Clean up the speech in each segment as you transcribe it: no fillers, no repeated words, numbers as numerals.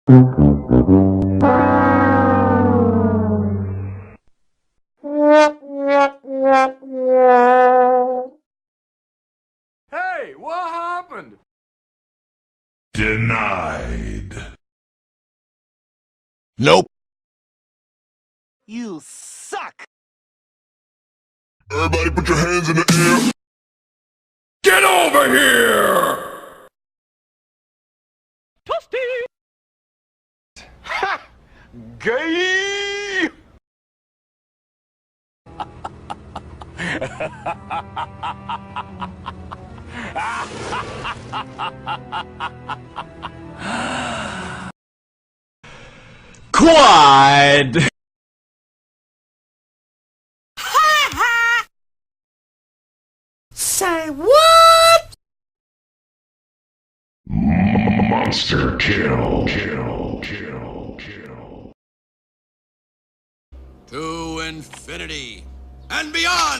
Hey, what happened? Denied. Nope. You suck! Everybody put your hands in the air. Get over here! Toasty! Ha! Gay! Quad! Say what? Monster kill. To infinity and beyond!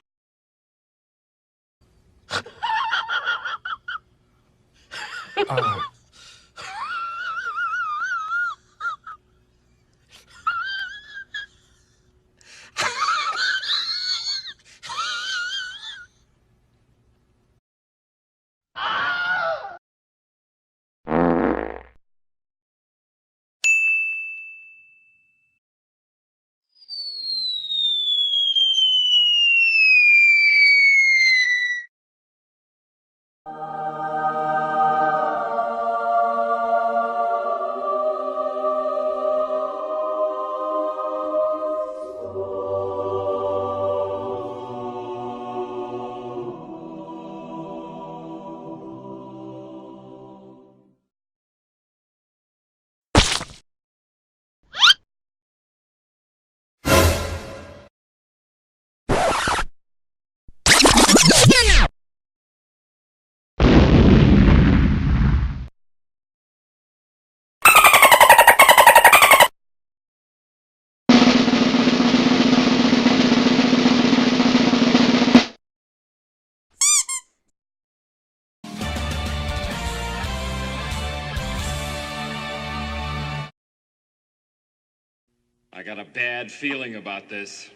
I got a bad feeling about this.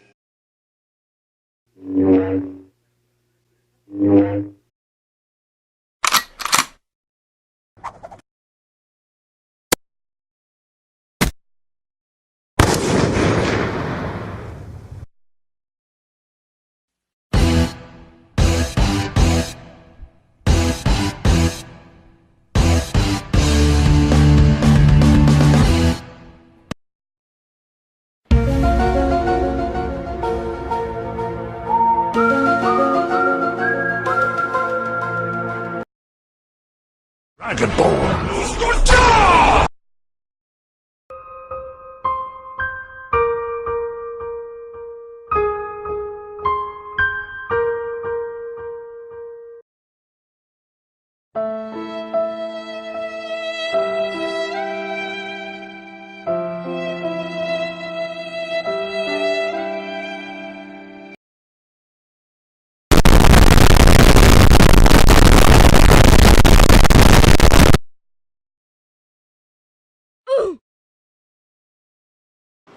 Dragonborn.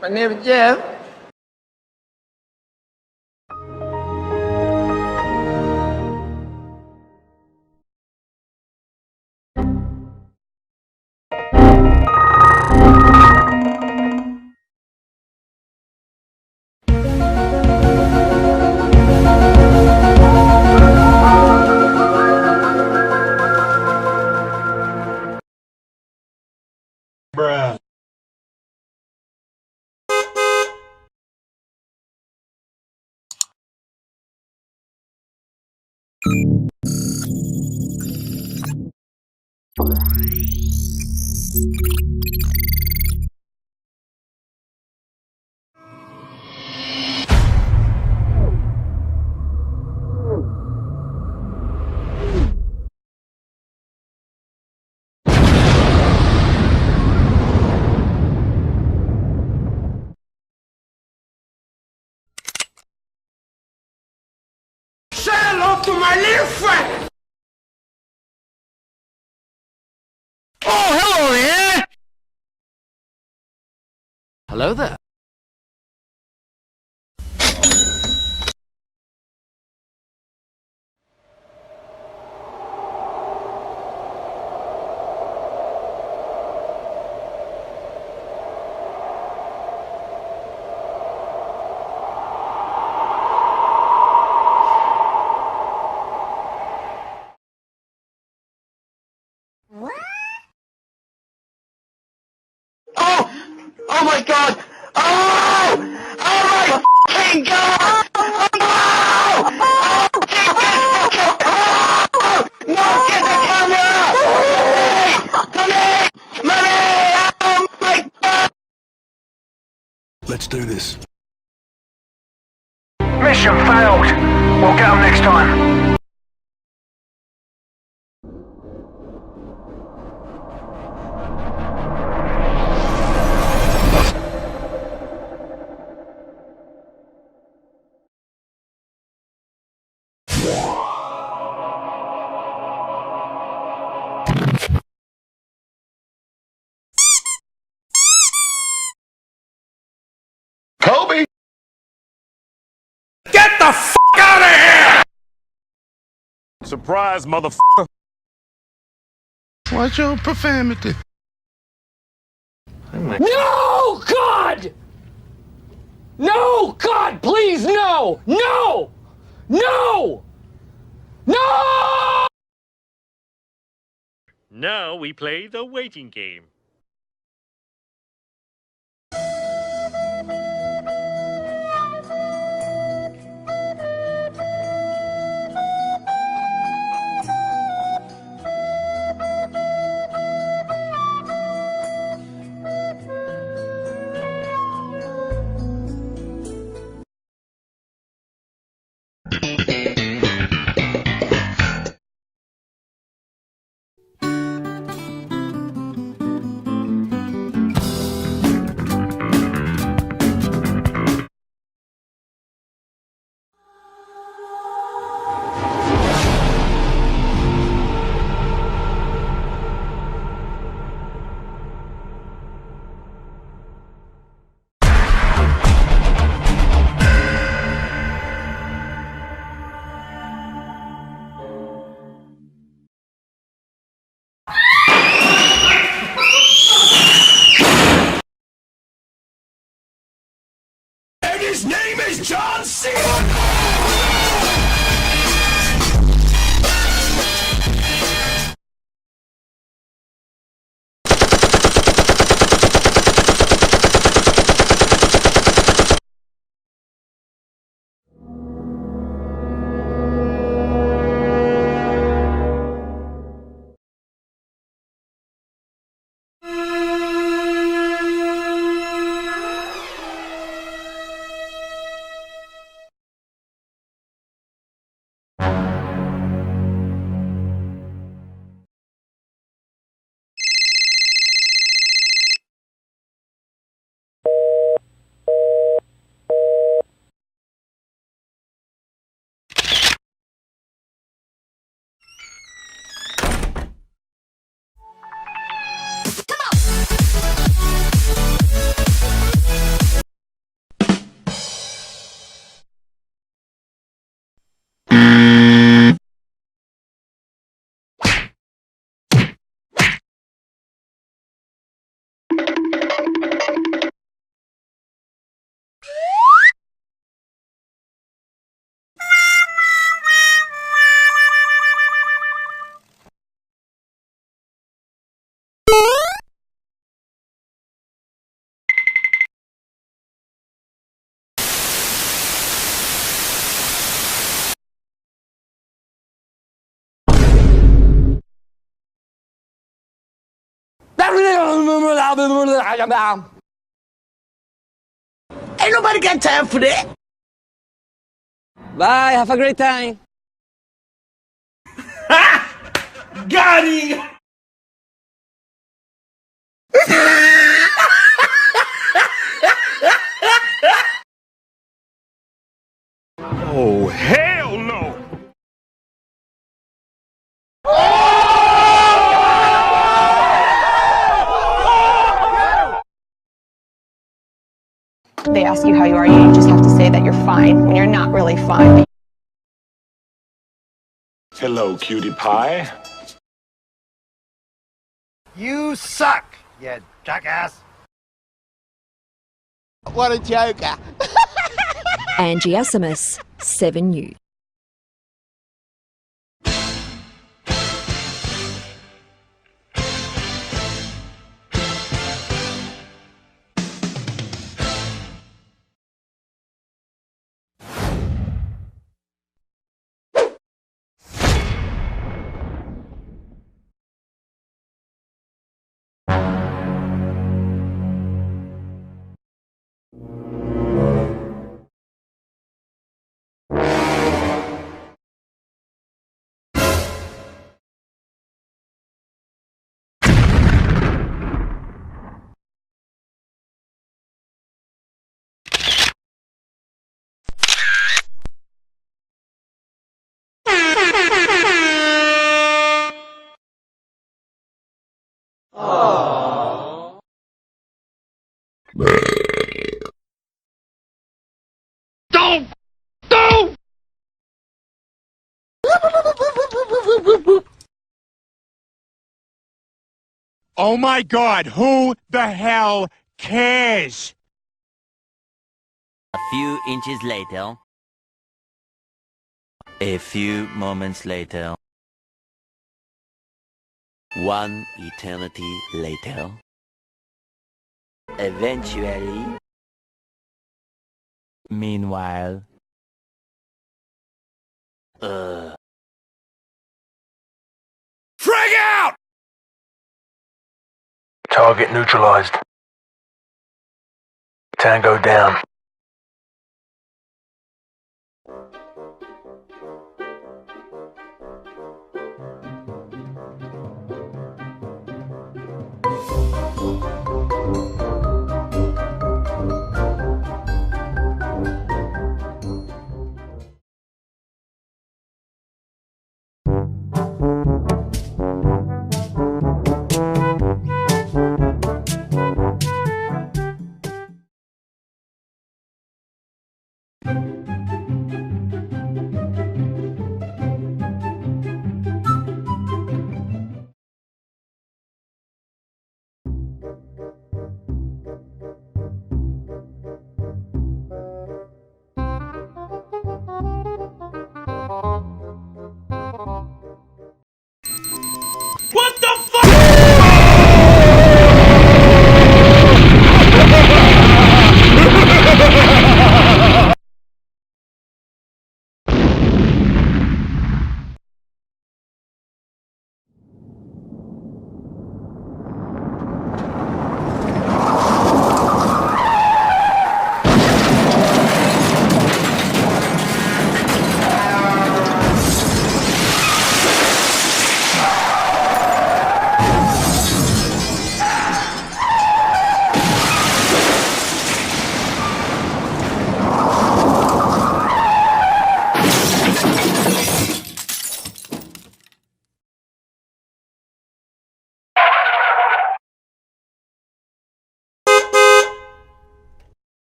My name is Jeff. Bruh. Say hello to my little friend! Oh, hello there! Hello there. Oh my god! Oh! Oh my fucking god! Oh no! Oh, get no, get the camera! Mommy! Mommy! Oh my god! Let's do this. Mission failed. We'll get them next time. Kobe! Get the f out of here! Surprise, motherfucker. Watch your profanity. No, God! No, God, please, no! No! No! No! Now we play the waiting game. And his name is John C. Ain't nobody got time for that. Bye, have a great time. Got him! Oh, hell no! they ask you how you are, you just have to say that you're fine when you're not really fine. Hello, cutie pie. You suck, you jackass. What a joker. Angie Asimus, 7 News. Oh my God, who the hell cares? A few inches later. A few moments later. One eternity later. Eventually. Meanwhile. Frag out! Target neutralized. Tango down. What the fuck?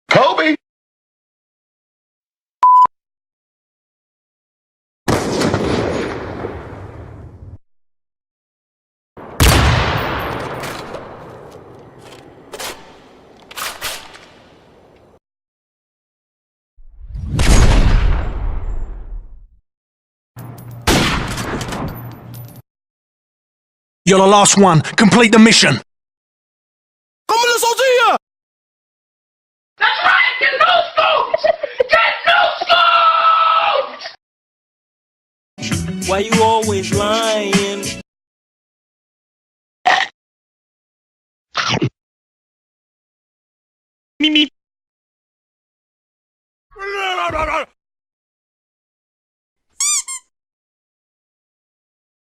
Kobe! You're the last one. Complete the mission. That's right! Get no scopes! Get no scopes! Why you always lying? Me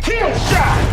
Kill shot!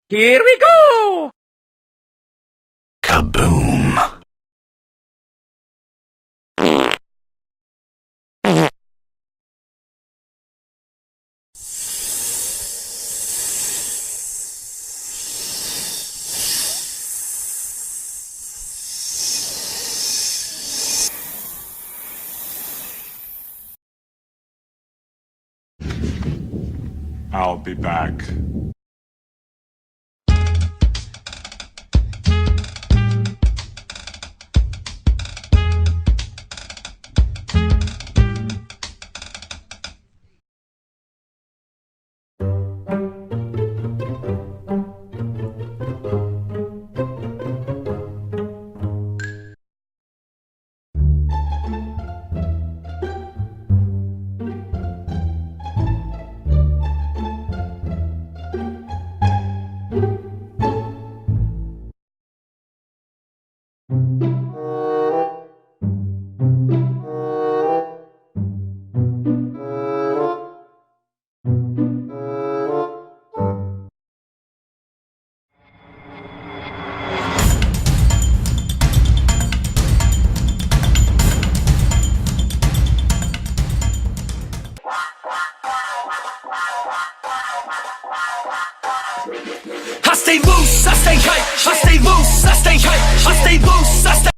Here we go! Kaboom! I'll be back. I stay loose, I stay hype, I stay loose, I stay hype, I stay loose, I stay